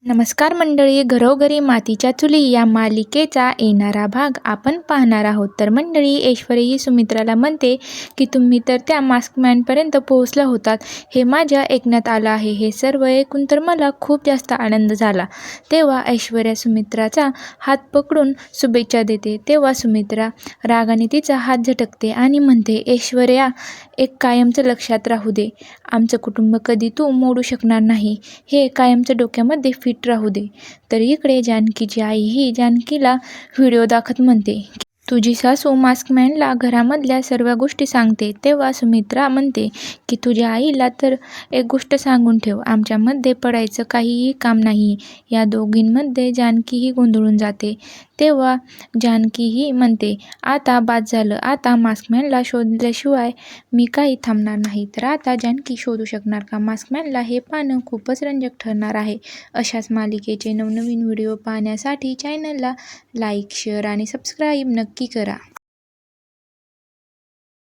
नमस्कार मंडळी, घरोघरी मातीच्या चुली या मालिकेचा येणारा भाग आपण पाहणार आहोत. तर मंडळी, ऐश्वर्या ही सुमित्राला म्हणते की तुम्ही तर त्या मास्कमॅनपर्यंत पोहोचला होतात हे माझ्या ऐकण्यात आलं आहे. हे सर्व ऐकून तर मला खूप जास्त आनंद झाला. तेव्हा ऐश्वर्या सुमित्राचा हात पकडून शुभेच्छा देते. तेव्हा सुमित्रा रागाने तिचा हात झटकते आणि म्हणते, ऐश्वर्या, एक कायमचं लक्षात राहू दे, आमचं कुटुंब कधी तू मोडू शकणार नाही, हे कायमचं डोक्यामध्ये फिट राहू दे. तर इकडे जानकीची आई ही जानकीला व्हिडिओ दाखवत म्हणते, तुझी सासू मास्कमॅनला घरामधल्या सर्व गोष्टी सांगते. तेव्हा सुमित्रा म्हणते की तुझ्या आईला तर एक गोष्ट सांगून ठेव, आमच्यामध्ये पडायचं काहीही काम नाही. या दोघींमध्ये जानकीही गोंधळून जाते. तेव्हा जानकीही म्हणते, आता बास झालं, आता मास्कमॅनला शोधल्याशिवाय मी काही थांबणार नाही. तर आता जानकी शोधू शकणार का मास्कमॅनला, हे पाहणं खूपच रंजक ठरणार आहे. अशाच मालिकेचे नवनवीन व्हिडिओ पाहण्यासाठी चॅनलला लाईक, शेअर आणि सबस्क्राईब नक्की करा.